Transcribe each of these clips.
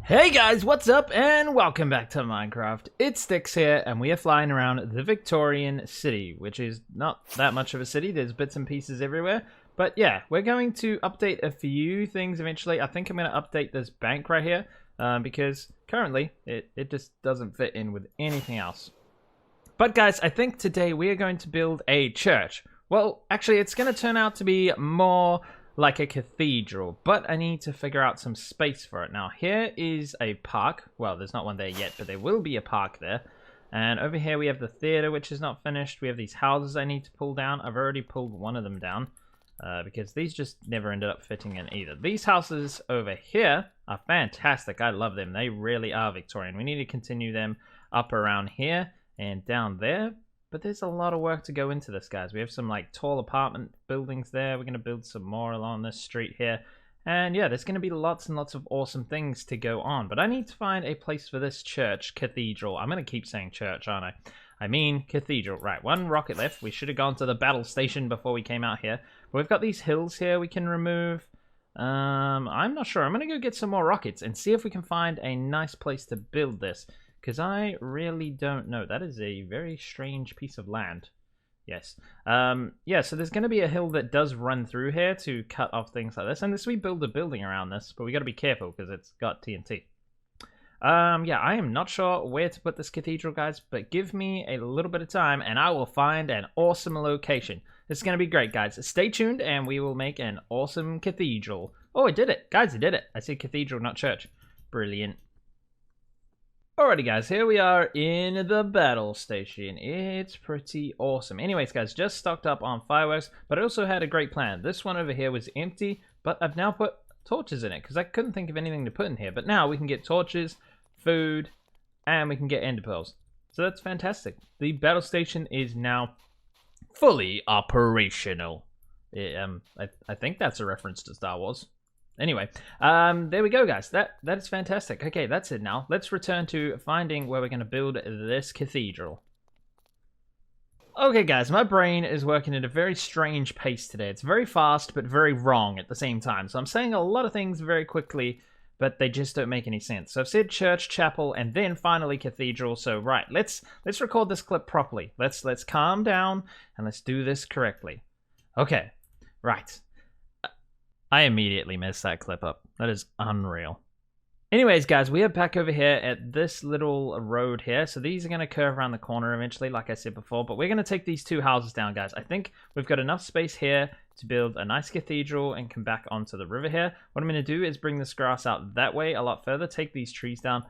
Hey guys, what's up and welcome back to Minecraft. It's Sticks here and we are flying around the Victorian city, which is not that much of a city. There's bits and pieces everywhere. But yeah, we're going to update a few things eventually. I think I'm going to update this bank right here because currently it just doesn't fit in with anything else. But guys, I think today we are going to build a church. Well, actually it's going to turn out to be more like a cathedral, but I need to figure out some space for it. Now here is a park. Well, there's not one there yet, but there will be a park there. And over here we have the theater, which is not finished. We have these houses I need to pull down. I've already pulled one of them down because these just never ended up fitting in either. These houses over here are fantastic. I love them. They really are Victorian. We need to continue them up around here and down there. But there's a lot of work to go into this, guys. We have some like tall apartment buildings there. We're going to build some more along this street here. And yeah, there's going to be lots and lots of awesome things to go on. But I need to find a place for this church, cathedral. I'm going to keep saying church, aren't I? I mean cathedral. Right, one rocket left. We should have gone to the battle station before we came out here. But we've got these hills here we can remove. I'm not sure. I'm going to go get some more rockets and see if we can find a nice place to build this. Because I really don't know. That is a very strange piece of land. Yes. Yeah, so there's going to be a hill that does run through here to cut off things like this. And this we build a building around this, but we got to be careful because it's got TNT. Yeah, I am not sure where to put this cathedral, guys, but give me a little bit of time and I will find an awesome location. This is going to be great, guys. Stay tuned and we will make an awesome cathedral. Oh, I did it. Guys, I did it. I said cathedral, not church. Brilliant. Alrighty guys, here we are in the battle station. It's pretty awesome. Anyways guys, just stocked up on fireworks, but I also had a great plan. This one over here was empty, but I've now put torches in it because I couldn't think of anything to put in here. But now we can get torches, food, and we can get ender pearls. So that's fantastic. The battle station is now fully operational. I think that's a reference to Star Wars. Anyway, there we go, guys. That is fantastic. Okay, that's it now. Let's return to finding where we're going to build this cathedral. Okay, guys, my brain is working at a very strange pace today. It's very fast, but very wrong at the same time. So I'm saying a lot of things very quickly, but they just don't make any sense. So I've said church, chapel, and then finally cathedral. So right, let's record this clip properly. Let's calm down and let's do this correctly. Okay, right. I immediately messed that clip up. That is unreal. Anyways, guys, we are back over here at this little road here. So these are going to curve around the corner eventually, like I said before. But we're going to take these two houses down, guys. I think we've got enough space here to build a nice cathedral and come back onto the river here. What I'm going to do is bring this grass out that way a lot further. Take these trees down.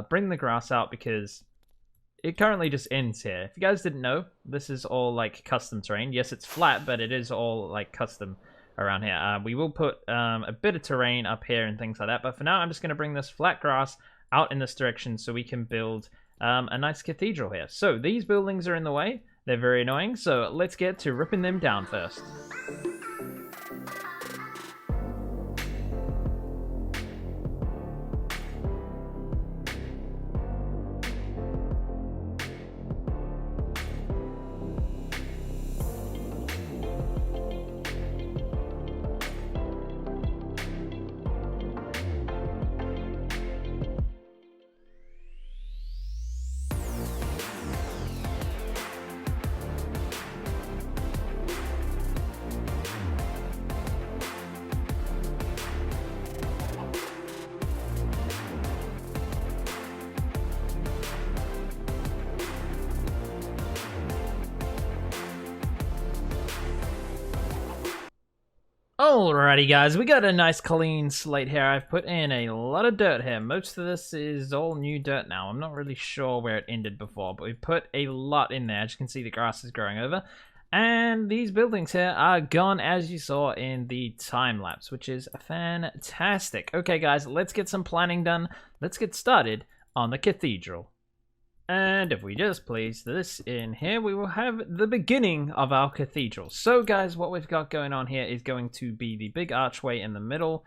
Bring the grass out because it currently just ends here. If you guys didn't know, this is all like custom terrain. Yes, it's flat, but it is all like custom around here. We will put a bit of terrain up here and things like that, but for now I'm just going to bring this flat grass out in this direction so we can build a nice cathedral here. So these buildings are in the way. They're very annoying, so let's get to ripping them down first. Alrighty guys, we got a nice clean slate here. I've put in a lot of dirt here. Most of this is all new dirt now. I'm not really sure where it ended before, but we put a lot in there. As you can see, the grass is growing over. And these buildings here are gone, as you saw in the time lapse, which is fantastic. Okay guys, let's get some planning done. Let's get started on the cathedral. And if we just place this in here, we will have the beginning of our cathedral. So guys, what we've got going on here is going to be the big archway in the middle.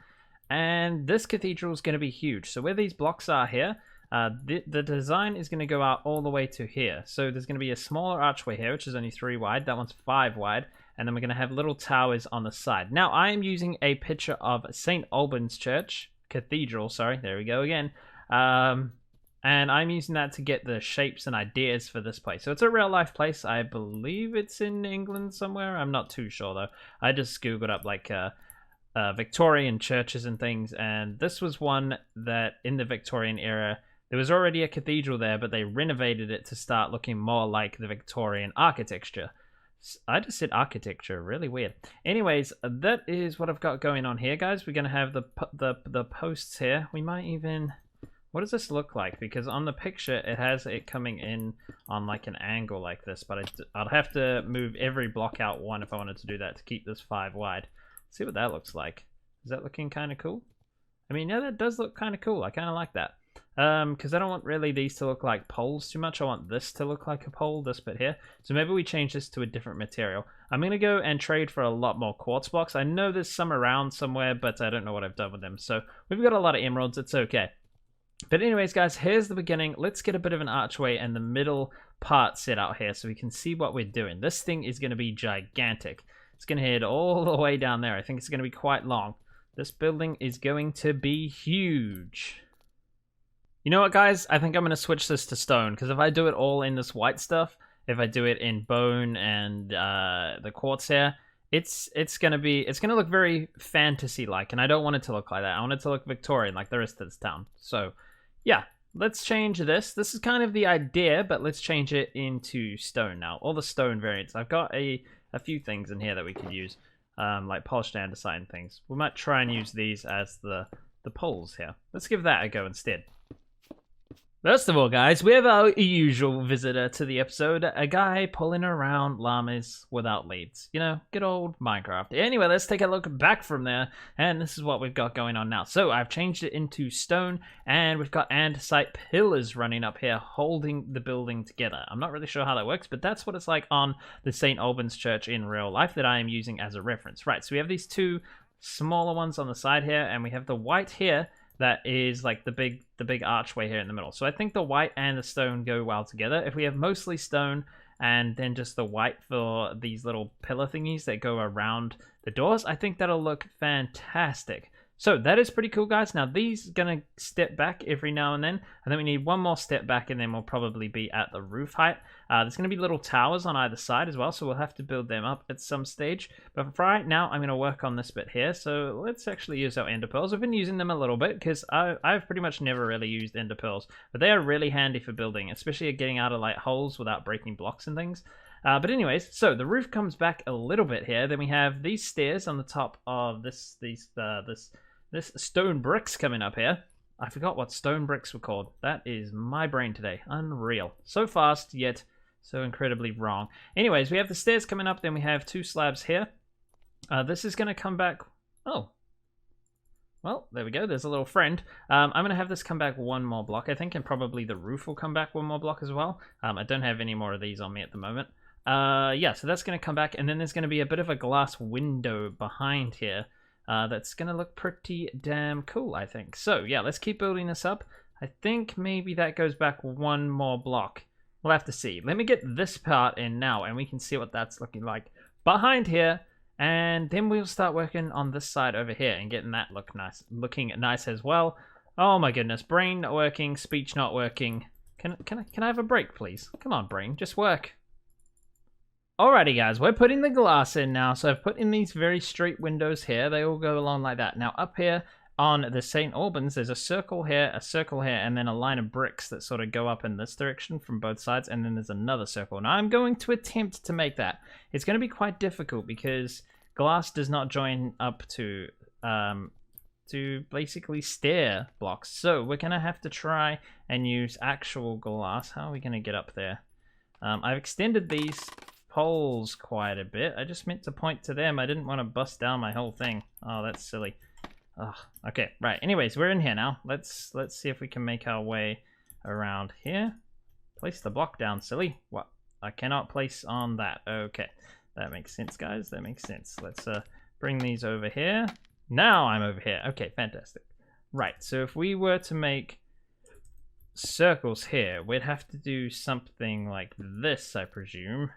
And this cathedral is going to be huge. So where these blocks are here, the design is going to go out all the way to here. So there's going to be a smaller archway here, which is only 3 wide. That one's 5 wide. And then we're going to have little towers on the side. Now, I am using a picture of St. Albans Church. Cathedral, sorry, there we go again. And I'm using that to get the shapes and ideas for this place. So it's a real life place. I believe it's in England somewhere. I'm not too sure though. I just googled up like Victorian churches and things, and this was one that in the Victorian era there was already a cathedral there, but they renovated it to start looking more like the Victorian architecture. I just said architecture, really weird. Anyways, that is what I've got going on here, guys. We're gonna have the posts here. We might even, what does this look like? Because on the picture it has it coming in on like an angle like this, but I'd have to move every block out one if I wanted to do that to keep this 5 wide. See what that looks like. Is that looking kind of cool? I mean, yeah, that does look kind of cool. I kind of like that. Because I don't want really these to look like poles too much. I want this to look like a pole, this bit here. So maybe we change this to a different material. I'm going to go and trade for a lot more quartz blocks. I know there's some around somewhere, but I don't know what I've done with them. So we've got a lot of emeralds. It's okay. But anyways, guys, here's the beginning. Let's get a bit of an archway and the middle part set out here so we can see what we're doing. This thing is going to be gigantic. It's going to head all the way down there. I think it's going to be quite long. This building is going to be huge. You know what, guys? I think I'm going to switch this to stone, because if I do it all in this white stuff, if I do it in bone and the quartz here, it's going to look very fantasy-like, and I don't want it to look like that. I want it to look Victorian, like the rest of this town. So, yeah, let's change this. This is kind of the idea, but let's change it into stone now. All the stone variants. I've got a few things in here that we could use, like polished andesite and things. We might try and use these as the poles here. Let's give that a go instead. First of all, guys, we have our usual visitor to the episode, a guy pulling around llamas without leads. You know, good old Minecraft. Anyway, let's take a look back from there, and this is what we've got going on now. So I've changed it into stone, and we've got andesite pillars running up here holding the building together. I'm not really sure how that works, but that's what it's like on the St. Albans Church in real life that I am using as a reference. Right, so we have these two smaller ones on the side here, and we have the white here that is like the big archway here in the middle. So I think the white and the stone go well together. If we have mostly stone and then just the white for these little pillar thingies that go around the doors, I think that'll look fantastic. So that is pretty cool, guys. Now these are gonna step back every now and then we need one more step back, and then we'll probably be at the roof height. There's gonna be little towers on either side as well, so we'll have to build them up at some stage. But for right now, I'm gonna work on this bit here. So let's actually use our ender pearls. I've been using them a little bit because I've pretty much never really used ender pearls, but they are really handy for building, especially getting out of like holes without breaking blocks and things. But anyways, so the roof comes back a little bit here. Then we have these stairs on the top of this stone bricks coming up here. I forgot what stone bricks were called. That is my brain today. Unreal. So fast, yet so incredibly wrong. Anyways, we have the stairs coming up. Then we have 2 slabs here. This is going to come back. Oh. Well, there we go. There's a little friend. I'm going to have this come back 1 more block, I think, and probably the roof will come back 1 more block as well. I don't have any more of these on me at the moment. Yeah, so that's going to come back, and then there's going to be a bit of a glass window behind here. That's going to look pretty damn cool, I think. So, yeah, let's keep building this up. I think maybe that goes back 1 more block. We'll have to see. Let me get this part in now, and we can see what that's looking like behind here. And then we'll start working on this side over here and getting that looking nice as well. Oh my goodness, brain not working, speech not working. Can I have a break, please? Come on, brain, just work. Alrighty guys, we're putting the glass in now. So I've put in these very straight windows here. They all go along like that. Now up here on the St. Albans, there's a circle here, and then a line of bricks that sort of go up in this direction from both sides, and then there's another circle. Now I'm going to attempt to make that. It's going to be quite difficult because glass does not join up to basically stair blocks. So we're going to have to try and use actual glass. How are we going to get up there? I've extended these poles quite a bit. I just meant to point to them. I didn't want to bust down my whole thing. Oh, that's silly. Ugh. Okay, right. Anyways, we're in here now. Let's see if we can make our way around here. Place the block down, silly. What? I cannot place on that. Okay. That makes sense, guys. That makes sense. Let's bring these over here. Now I'm over here. Okay, fantastic. Right, so if we were to make circles here, we'd have to do something like this, I presume.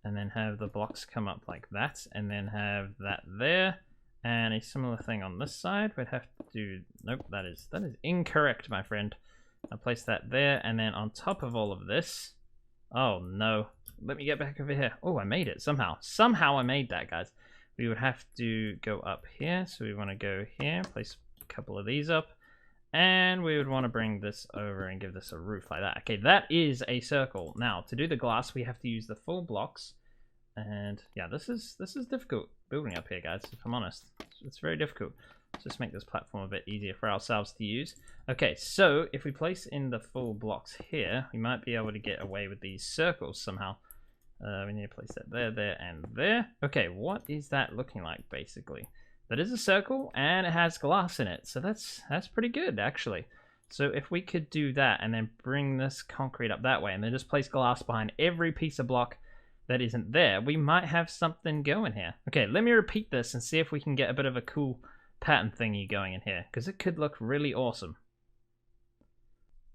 And then have the blocks come up like that, and then have that there, And a similar thing on this side. We'd have to do... Nope, that is incorrect, my friend. I'll place that there, and then on top of all of this... Oh, no. Let me get back over here. Oh, I made it somehow. Somehow I made that, guys. We would have to go up here. So we want to go here, place a couple of these up. And we would want to bring this over and give this a roof like that. Okay, that is a circle. Now, to do the glass, we have to use the full blocks. And yeah, this is difficult building up here, guys, if I'm honest. It's very difficult. Let's just make this platform a bit easier for ourselves to use. Okay, so if we place in the full blocks here, we might be able to get away with these circles somehow. We need to place that there, there, and there. Okay, what is that looking like, basically? That is a circle, and it has glass in it, so that's pretty good, actually. So if we could do that, and then bring this concrete up that way, and then just place glass behind every piece of block that isn't there, we might have something going here. Okay, let me repeat this and see if we can get a bit of a cool pattern thingy going in here, because it could look really awesome.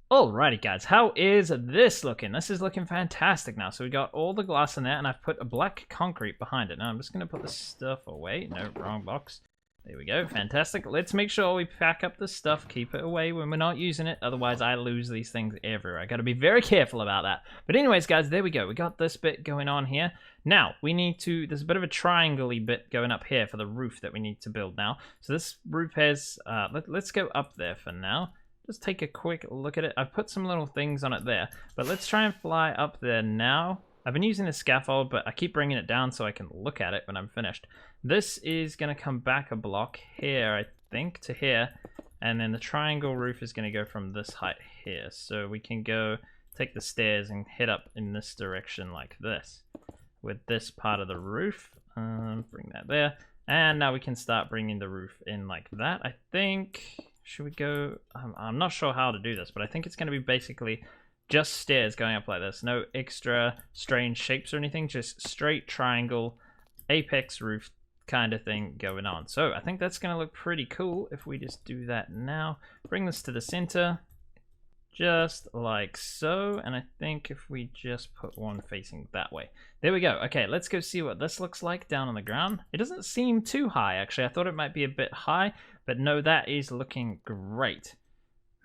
Alrighty guys, how is this looking? This is looking fantastic now. So we got all the glass in there, and I've put a black concrete behind it. Now I'm just going to put this stuff away. No, wrong box. There we go, fantastic. Let's make sure we pack up the stuff, keep it away when we're not using it. Otherwise I lose these things everywhere. I got to be very careful about that. But anyways guys, there we go. We got this bit going on here. Now we need to, there's a bit of a triangle-y bit going up here for the roof that we need to build now. So this roof has, let's go up there for now. Just take a quick look at it. I've put some little things on it there, but let's try and fly up there now. I've been using the scaffold, but I keep bringing it down so I can look at it when I'm finished. This is going to come back a block here, I think, to here, and then the triangle roof is going to go from this height here. So we can go take the stairs and head up in this direction like this with this part of the roof. Bring that there, and now we can start bringing the roof in like that, I think. Should we go... I'm not sure how to do this, but I think it's going to be basically just stairs going up like this. No extra strange shapes or anything, just straight triangle, apex roof kind of thing going on. So I think that's going to look pretty cool if we just do that now. Bring this to the center, just like so. And I think if we just put one facing that way. There we go. Okay, let's go see what this looks like down on the ground. It doesn't seem too high, actually. I thought it might be a bit high. But no, that is looking great.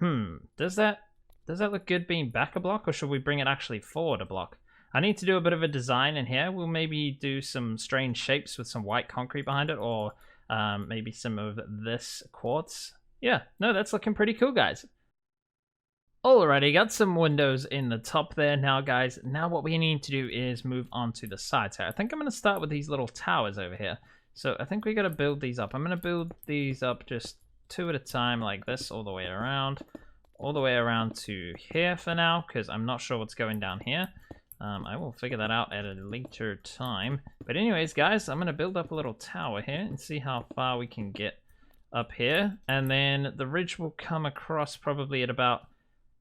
Does that look good being back a block, or should we bring it actually forward a block? I need to do a bit of a design in here. We'll maybe do some strange shapes with some white concrete behind it, or maybe some of this quartz. Yeah, no, that's looking pretty cool, guys. Alrighty, got some windows in the top there now, guys. Now what we need to do is move on to the sides here. I think I'm going to start with these little towers over here. So I think we got to build these up. I'm going to build these up just two at a time like this, all the way around to here for now, because I'm not sure what's going down here. I will figure that out at a later time. But anyways, guys, I'm going to build up a little tower here and see how far we can get up here. And then the ridge will come across probably at about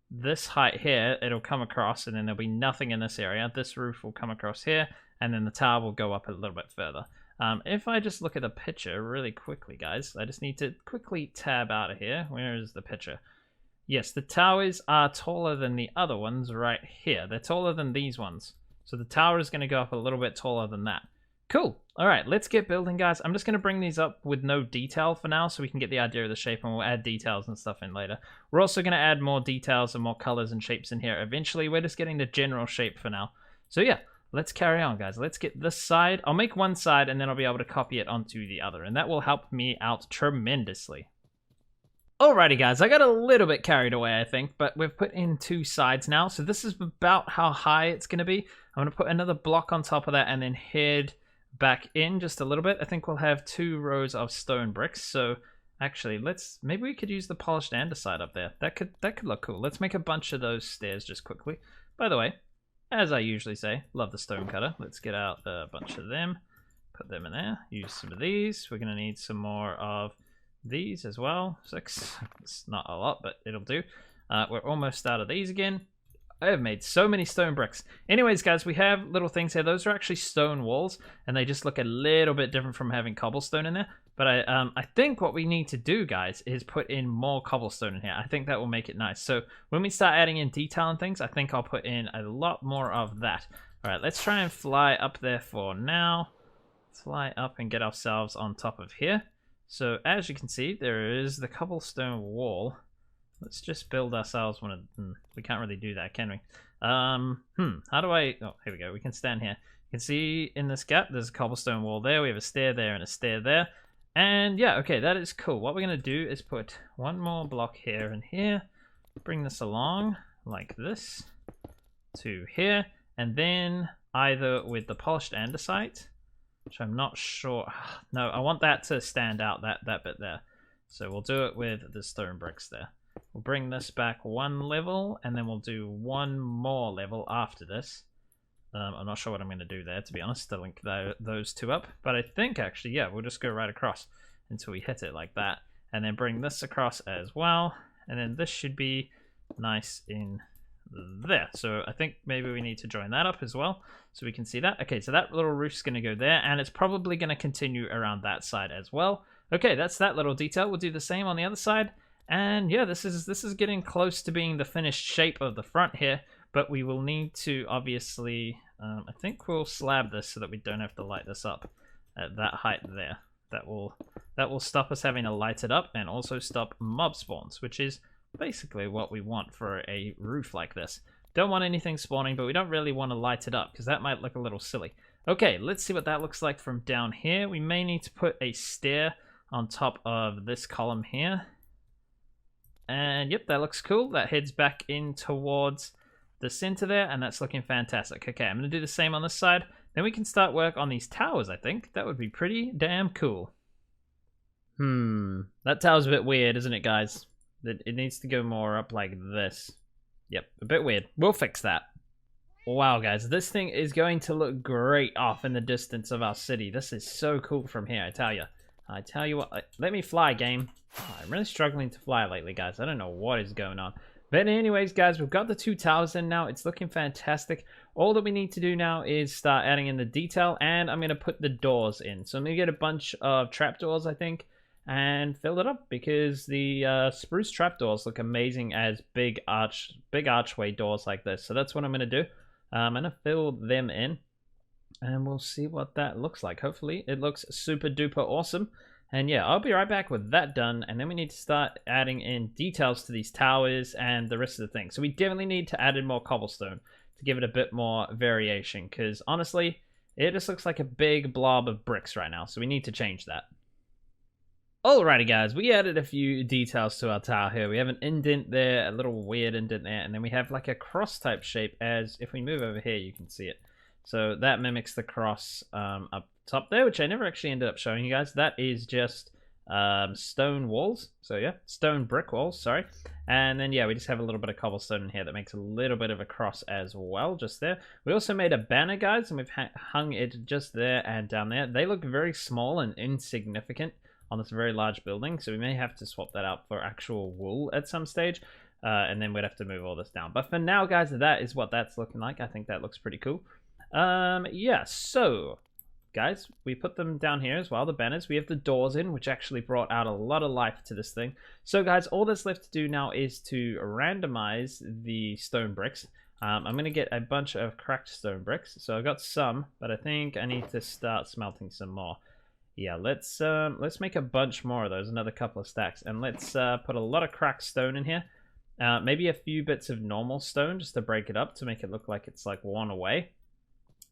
this height here. It'll come across, and then there'll be nothing in this area. This roof will come across here, and then the tower will go up a little bit further. If I just look at the picture really quickly, guys, I just need to quickly tab out of here. Where is the picture? Yes, the towers are taller than the other ones right here. They're taller than these ones. So the tower is going to go up a little bit taller than that. Cool. All right, let's get building, guys. I'm just going to bring these up with no detail for now so we can get the idea of the shape, and we'll add details and stuff in later. We're also going to add more details and more colors and shapes in here eventually. We're just getting the general shape for now. So yeah. Let's carry on, guys. Let's get this side. I'll make one side, and then I'll be able to copy it onto the other, and that will help me out tremendously. Alrighty, guys. I got a little bit carried away, I think, but we've put in two sides now, so this is about how high it's going to be. I'm going to put another block on top of that and then head back in just a little bit. I think we'll have 2 rows of stone bricks, so actually, maybe we could use the polished andesite up there. That could look cool. Let's make a bunch of those stairs just quickly. By the way, as I usually say, love the stone cutter. Let's get out a bunch of them. Put them in there. Use some of these. We're going to need some more of these as well. 6. It's not a lot, but it'll do. We're almost out of these again. I have made so many stone bricks. Anyways, guys, we have little things here. Those are actually stone walls, and they just look a little bit different from having cobblestone in there. But I think what we need to do, guys, is put in more cobblestone in here. I think that will make it nice. So when we start adding in detail and things, I think I'll put in a lot more of that. All right, let's try and fly up there for now. Fly up and get ourselves on top of here. So as you can see, there is the cobblestone wall. Let's just build ourselves one of... we can't really do that, can we? How do I... Oh, here we go. We can stand here. You can see in this gap, there's a cobblestone wall there. We have a stair there and a stair there. And yeah, okay, that is cool. What we're going to do is put one more block here and here. Bring this along like this to here. And then either with the polished andesite, which I'm not sure... No, I want that to stand out, that bit there. So we'll do it with the stone bricks there. We'll bring this back one level, and then we'll do one more level after this. I'm not sure what I'm going to do there, to be honest, to link those two up. But I think, actually, yeah, we'll just go right across until we hit it like that. And then bring this across as well. And then this should be nice in there. So I think maybe we need to join that up as well, so we can see that. Okay, so that little roof's going to go there, and it's probably going to continue around that side as well. Okay, that's that little detail. We'll do the same on the other side. And yeah, this is getting close to being the finished shape of the front here, but we will need to obviously, I think we'll slab this so that we don't have to light this up at that height there. That will stop us having to light it up and also stop mob spawns, which is basically what we want for a roof like this. Don't want anything spawning, but we don't really want to light it up because that might look a little silly. Okay, let's see what that looks like from down here. We may need to put a stair on top of this column here. And yep, that looks cool. That heads back in towards the center there, and that's looking fantastic. Okay, I'm going to do the same on this side. Then we can start work on these towers, I think. That would be pretty damn cool. That tower's a bit weird, isn't it, guys? It needs to go more up like this. Yep, a bit weird. We'll fix that. Wow, guys, this thing is going to look great off in the distance of our city. This is so cool from here, I tell you. I tell you what, let me fly, game. Oh, I'm really struggling to fly lately, guys. I don't know what is going on. But anyways, guys, we've got the two towers in now. It's looking fantastic. All that we need to do now is start adding in the detail, and I'm going to put the doors in. So I'm going to get a bunch of trapdoors, I think, and fill it up, because the spruce trapdoors look amazing as big archway doors like this. So that's what I'm going to do. I'm going to fill them in, and we'll see what that looks like. Hopefully it looks super duper awesome. And yeah, I'll be right back with that done, and then we need to start adding in details to these towers and the rest of the thing. So we definitely need to add in more cobblestone to give it a bit more variation, because honestly, it just looks like a big blob of bricks right now, so we need to change that. Alrighty, guys, we added a few details to our tower here. We have an indent there, a little weird indent there, and then we have like a cross type shape, as if we move over here, you can see it. So that mimics the cross up top there, which I never actually ended up showing you guys. That is just stone walls. So yeah, stone brick walls, sorry. And then yeah, we just have a little bit of cobblestone in here that makes a little bit of a cross as well, just there. We also made a banner, guys, and we've hung it just there and down there. They look very small and insignificant on this very large building, so we may have to swap that out for actual wool at some stage. And then we'd have to move all this down. But for now, guys, that is what that's looking like. I think that looks pretty cool. Yeah, so guys, we put them down here as well, the banners. We have the doors in, which actually brought out a lot of life to this thing. So guys, all that's left to do now is to randomize the stone bricks. I'm going to get a bunch of cracked stone bricks. So I've got some, but I think I need to start smelting some more. Yeah, let's make a bunch more of those, another couple of stacks, and let's put a lot of cracked stone in here. Maybe a few bits of normal stone just to break it up to make it look like it's like worn away.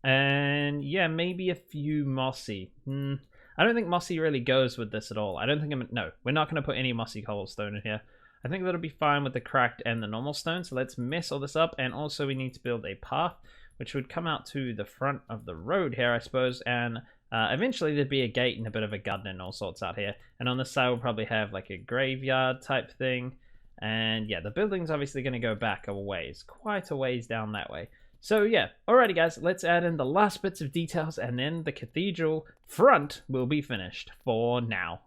And yeah, maybe a few mossy. I don't think mossy really goes with this at all. I don't think no, we're not going to put any mossy cobblestone in here. I think that'll be fine with the cracked and the normal stone. So let's mess all this up. And also we need to build a path, which would come out to the front of the road here, I suppose. And eventually there'd be a gate and a bit of a garden and all sorts out here. And on this side we'll probably have like a graveyard type thing. And yeah, the building's obviously going to go back a ways, quite a ways down that way. So yeah, alrighty guys, let's add in the last bits of details, and then the cathedral front will be finished for now.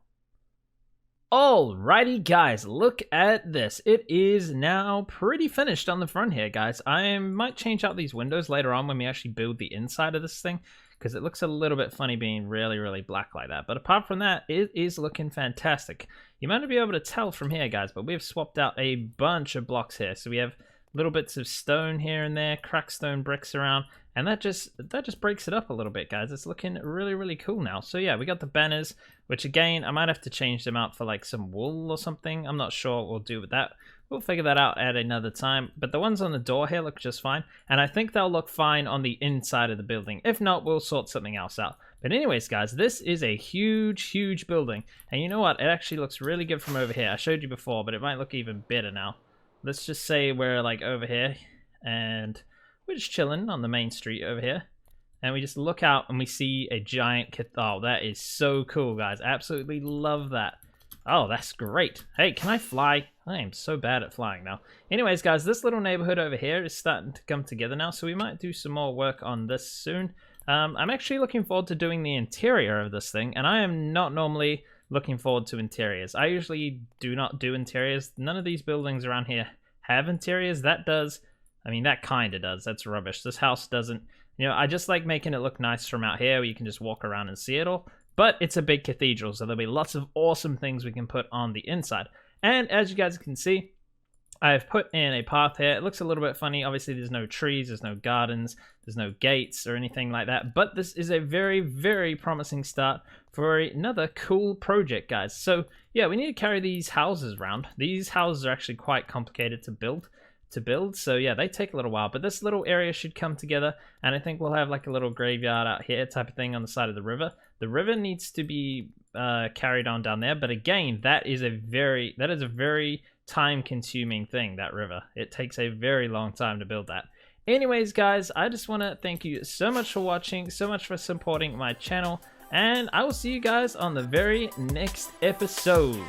Alrighty guys, look at this. It is now pretty finished on the front here, guys. I might change out these windows later on when we actually build the inside of this thing, because it looks a little bit funny being really, really black like that. But apart from that, it is looking fantastic. You might not be able to tell from here, guys, but we've swapped out a bunch of blocks here. So we have little bits of stone here and there, cracked stone bricks around, and that just breaks it up a little bit, guys. It's looking really, really cool now. So yeah, we got the banners, which again, I might have to change them out for like some wool or something. I'm not sure what we'll do with that. We'll figure that out at another time. But the ones on the door here look just fine, and I think they'll look fine on the inside of the building. If not, we'll sort something else out. But anyways, guys, this is a huge, huge building. And you know what? It actually looks really good from over here. I showed you before, but it might look even better now. Let's just say we're like over here, and we're just chilling on the main street over here. And we just look out and we see a giant oh, that is so cool, guys. Absolutely love that. Oh, that's great. Hey, can I fly? I am so bad at flying now. Anyways, guys, this little neighborhood over here is starting to come together now, so we might do some more work on this soon. I'm actually looking forward to doing the interior of this thing, and I am not normally looking forward to interiors. I usually do not do interiors. None of these buildings around here have interiors. That does. I mean, that kind of does. That's rubbish. This house doesn't. You know, I just like making it look nice from out here where you can just walk around and see it all. But it's a big cathedral, so there'll be lots of awesome things we can put on the inside. And as you guys can see, I've put in a path here. It looks a little bit funny. Obviously, there's no trees, there's no gardens, there's no gates or anything like that. But this is a very, very promising start for another cool project, guys. So, yeah, we need to carry these houses around. These houses are actually quite complicated to build. So yeah, they take a little while, but this little area should come together, and I think we'll have like a little graveyard out here type of thing on the side of the river. The river needs to be carried on down there, but again, that is a very time-consuming thing, that river. It takes a very long time to build that. Anyways, guys, I just want to thank you so much for watching, so much for supporting my channel, and I will see you guys on the very next episode.